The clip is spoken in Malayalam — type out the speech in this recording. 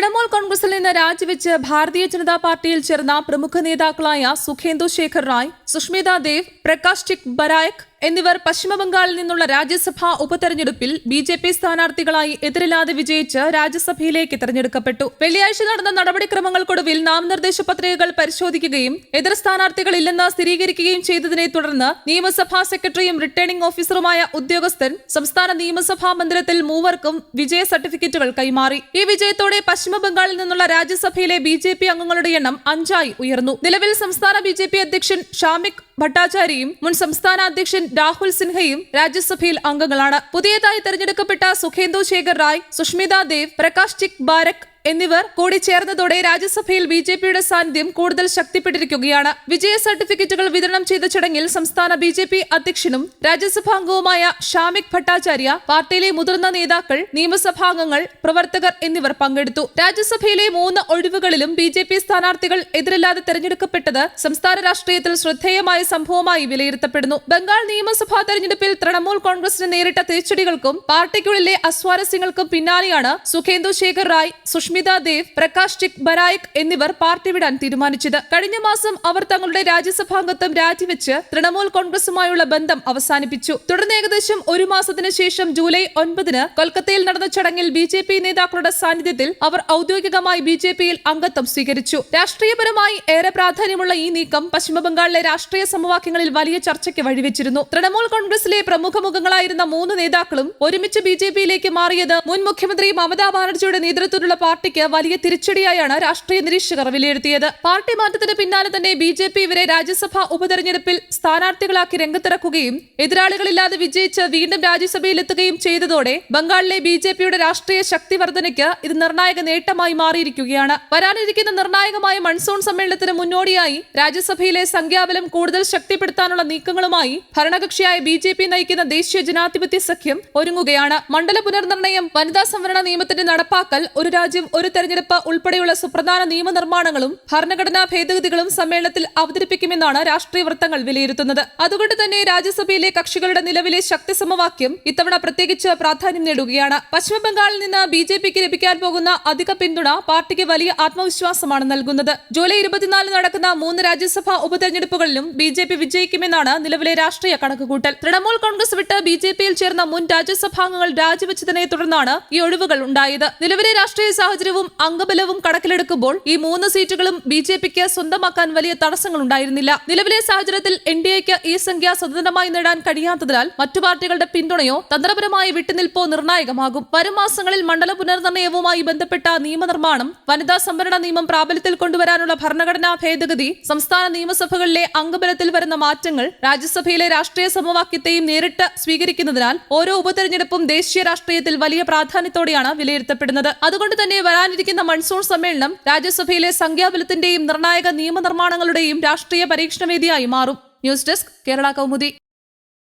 തൃണമൂൽ കോൺഗ്രസിൽ നിന്ന് രാജിവെച്ച് ഭാരതീയ ജനതാ പാർട്ടിയിൽ ചേർന്ന പ്രമുഖ നേതാക്കളായ സുഖേന്ദു ശേഖർ റായ്, സുഷ്മിത ദേവ്, പ്രകാശ് ടിക് ബരായക് എന്നിവർ പശ്ചിമബംഗാളിൽ നിന്നുള്ള രാജ്യസഭാ ഉപതെരഞ്ഞെടുപ്പിൽ ബി.ജെ.പി. സ്ഥാനാർത്ഥികളായി എതിരില്ലാതെ വിജയിച്ച് രാജ്യസഭയിലേക്ക് തെരഞ്ഞെടുക്കപ്പെട്ടു. വെള്ളിയാഴ്ച നടന്ന നടപടിക്രമങ്ങൾക്കൊടുവിൽ നാമനിർദ്ദേശ പത്രികകൾ പരിശോധിക്കുകയും എതിർ സ്ഥാനാർത്ഥികളില്ലെന്ന് സ്ഥിരീകരിക്കുകയും ചെയ്തതിനെ തുടർന്ന് നിയമസഭാ സെക്രട്ടറിയും റിട്ടേണിംഗ് ഓഫീസറുമായ ഉദ്യോഗസ്ഥൻ സംസ്ഥാന നിയമസഭാ മന്ദിരത്തിൽ മൂവർക്കും വിജയ സർട്ടിഫിക്കറ്റുകൾ കൈമാറി. ഈ വിജയത്തോടെ പശ്ചിമബംഗാളിൽ നിന്നുള്ള രാജ്യസഭയിലെ ബി.ജെ.പി. അംഗങ്ങളുടെ എണ്ണം 5 ഉയർന്നു. നിലവിൽ സംസ്ഥാന ബി.ജെ.പി. അധ്യക്ഷൻ ഷാമിക് ഭട്ടാചാര്യയും മുൻ സംസ്ഥാന അധ്യക്ഷൻ രാഹുൽ സിൻഹയും രാജ്യസഭയിൽ അംഗങ്ങളാണ്. പുതിയതായി തെരഞ്ഞെടുക്കപ്പെട്ട സുഖേന്ദു ശേഖർ റായ്, സുഷ്മിത ദേവ്, പ്രകാശ് ടിക് ബാരക് എന്നിവർ കൂടി ചേർന്നതോടെ രാജ്യസഭയിൽ ബി.ജെ.പിയുടെ സാന്നിധ്യം കൂടുതൽ ശക്തിപ്പെട്ടിരിക്കുകയാണ്. വിജയ സർട്ടിഫിക്കറ്റുകൾ വിതരണം ചെയ്ത ചടങ്ങിൽ സംസ്ഥാന ബി.ജെ.പി. അധ്യക്ഷനും രാജ്യസഭാംഗവുമായ ഷാമിക് ഭട്ടാചാര്യ, പാർട്ടിയിലെ മുതിർന്ന നേതാക്കൾ, നിയമസഭാംഗങ്ങൾ, പ്രവർത്തകർ എന്നിവർ പങ്കെടുത്തു. രാജ്യസഭയിലെ 3 ഒഴിവുകളിലും ബി.ജെ.പി. സ്ഥാനാർത്ഥികൾ എതിരില്ലാതെ തെരഞ്ഞെടുക്കപ്പെട്ടത് സംസ്ഥാന രാഷ്ട്രീയത്തിൽ ശ്രദ്ധേയമായ സംഭവമായി വിലയിരുത്തപ്പെടുന്നു. ബംഗാൾ നിയമസഭാ തെരഞ്ഞെടുപ്പിൽ തൃണമൂൽ കോൺഗ്രസിന് നേരിട്ട തിരിച്ചടികൾക്കും പാർട്ടിക്കുള്ളിലെ അസ്വാരസ്യങ്ങൾക്കും പിന്നാലെയാണ് സുഖേന്ദു ശേഖർ റായ്, സുഷ്മിത ദേവ്, പ്രകാശ് ടിക് ബരായക് എന്നിവർ പാർട്ടി വിടാൻ തീരുമാനിച്ചത്. കഴിഞ്ഞ മാസം അവർ തങ്ങളുടെ രാജ്യസഭാംഗത്വം രാജിവെച്ച് തൃണമൂൽ കോൺഗ്രസുമായുള്ള ബന്ധം അവസാനിപ്പിച്ചു. തുടർന്ന് ഏകദേശം 1 മാസത്തിന് ശേഷം ജൂലൈ 9 കൊൽക്കത്തയിൽ നടന്ന ചടങ്ങിൽ ബി.ജെ.പി. നേതാക്കളുടെ സാന്നിധ്യത്തിൽ അവർ ഔദ്യോഗികമായി ബി.ജെ.പിയിൽ അംഗത്വം സ്വീകരിച്ചു. രാഷ്ട്രീയപരമായി ഏറെ പ്രാധാന്യമുള്ള ഈ നീക്കം പശ്ചിമബംഗാളിലെ രാഷ്ട്രീയ സമവാക്യങ്ങളിൽ വലിയ ചർച്ചയ്ക്ക് വഴിവെച്ചിരുന്നു. തൃണമൂൽ കോൺഗ്രസിലെ പ്രമുഖ മുഖങ്ങളായിരുന്ന 3 നേതാക്കളും ഒരുമിച്ച് ബി.ജെ.പിയിലേക്ക് മാറിയത് മുൻ മുഖ്യമന്ത്രി മമതാ ബാനർജിയുടെ നേതൃത്വത്തിലുള്ള പാർട്ടിക്ക് വലിയ തിരിച്ചടിയായാണ് രാഷ്ട്രീയ നിരീക്ഷകർ വിലയിരുത്തിയത്. പാർട്ടി മാറ്റത്തിന് പിന്നാലെ തന്നെ ബി.ജെ.പി. ഇവരെ രാജ്യസഭാ ഉപതെരഞ്ഞെടുപ്പിൽ സ്ഥാനാർത്ഥികളാക്കി രംഗത്തിറക്കുകയും എതിരാളികളില്ലാതെ വിജയിച്ച് വീണ്ടും രാജ്യസഭയിലെത്തുകയും ചെയ്തതോടെ ബംഗാളിലെ ബി.ജെ.പിയുടെ രാഷ്ട്രീയ ശക്തി വർധനയ്ക്ക് ഇത് നിർണായക നേട്ടമായി മാറിയിരിക്കുകയാണ്. വരാനിരിക്കുന്ന നിർണായകമായ മൺസൂൺ സമ്മേളനത്തിന് മുന്നോടിയായി രാജ്യസഭയിലെ സംഖ്യാബലം കൂടുതൽ ശക്തിപ്പെടുത്താനുള്ള നീക്കങ്ങളുമായി ഭരണകക്ഷിയായ ബി.ജെ.പി. നയിക്കുന്ന ദേശീയ ജനാധിപത്യ സഖ്യം ഒരുങ്ങുകയാണ്. മണ്ഡല പുനർനിർണയം, വനിതാ സംവരണ നിയമത്തിന്റെ നടപ്പാക്കൽ, ഒരു രാജ്യം ഒരു തെരഞ്ഞെടുപ്പ് ഉൾപ്പെടെയുള്ള സുപ്രധാന നിയമനിർമ്മാണങ്ങളും ഭരണഘടനാ ഭേദഗതികളും സമ്മേളനത്തിൽ അവതരിപ്പിക്കുമെന്നാണ് രാഷ്ട്രീയ വൃത്തങ്ങൾ വിലയിരുത്തുന്നത്. അതുകൊണ്ട് തന്നെ രാജ്യസഭയിലെ കക്ഷികളുടെ നിലവിലെ ശക്തി സമവാക്യം ഇത്തവണ പ്രത്യേകിച്ച് പ്രാധാന്യം നേടുകയാണ്. പശ്ചിമബംഗാളിൽ നിന്ന് ബി.ജെ.പിക്ക് ലഭിക്കാൻ പോകുന്ന അധിക പിന്തുണ പാർട്ടിക്ക് വലിയ ആത്മവിശ്വാസമാണ് നൽകുന്നത്. ജൂലൈ 24 നടക്കുന്ന 3 രാജ്യസഭാ ഉപതെരഞ്ഞെടുപ്പുകളിലും ബി.ജെ.പി. വിജയിക്കുമെന്നാണ് നിലവിലെ രാഷ്ട്രീയ കണക്കുകൂട്ടൽ. തൃണമൂൽ കോൺഗ്രസ് വിട്ട് ബി.ജെ.പിയിൽ ചേർന്ന മുൻ രാജ്യസഭാംഗങ്ങൾ രാജിവെച്ചതിനെ തുടർന്നാണ് ഈ ഒഴിവുകൾ ഉണ്ടായത്. നിലവിലെ രാഷ്ട്രീയ സാഹചര്യവും അംഗബലവും കണക്കിലെടുക്കുമ്പോൾ ഈ 3 സീറ്റുകളും ബി.ജെ.പിക്ക് സ്വന്തമാക്കാൻ വലിയ തടസ്സങ്ങളുണ്ടായിരുന്നില്ല. നിലവിലെ സാഹചര്യത്തിൽ എൻ.ഡി.എക്ക് ഈ സംഖ്യ സ്വതന്ത്രമായി നേടാൻ കഴിയാത്തതിനാൽ മറ്റു പാർട്ടികളുടെ പിന്തുണയോ തന്ത്രപരമായ വിട്ടുനിൽപ്പോ നിർണായകമാകും. വരും മാസങ്ങളിൽ മണ്ഡല പുനർനിർണയവുമായി ബന്ധപ്പെട്ട നിയമനിർമ്മാണം, വനിതാ സംവരണ നിയമം പ്രാബല്യത്തിൽ കൊണ്ടുവരാനുള്ള ഭരണഘടനാ ഭേദഗതി, സംസ്ഥാന നിയമസഭകളിലെ അംഗബലത്തിൽ വരുന്ന മാറ്റങ്ങൾ രാജ്യസഭയിലെ രാഷ്ട്രീയ സമവാക്യത്തെയും നേരിട്ട് സ്വീകരിക്കുന്നതിനാൽ ഓരോ ഉപതെരഞ്ഞെടുപ്പും ദേശീയ രാഷ്ട്രീയത്തിൽ വലിയ പ്രാധാന്യത്തോടെയാണ് വിലയിരുത്തപ്പെടുന്നത്. അതുകൊണ്ട് തന്നെ വരാനിരിക്കുന്ന മൺസൂൺ സമ്മേളനം രാജ്യസഭയിലെ സംഖ്യാബലത്തിന്റെയും നിർണായക നിയമനിർമ്മാണങ്ങളുടെയും രാഷ്ട്രീയ പരീക്ഷണവേദിയായി മാറും. News desk, Kerala Kaumudi.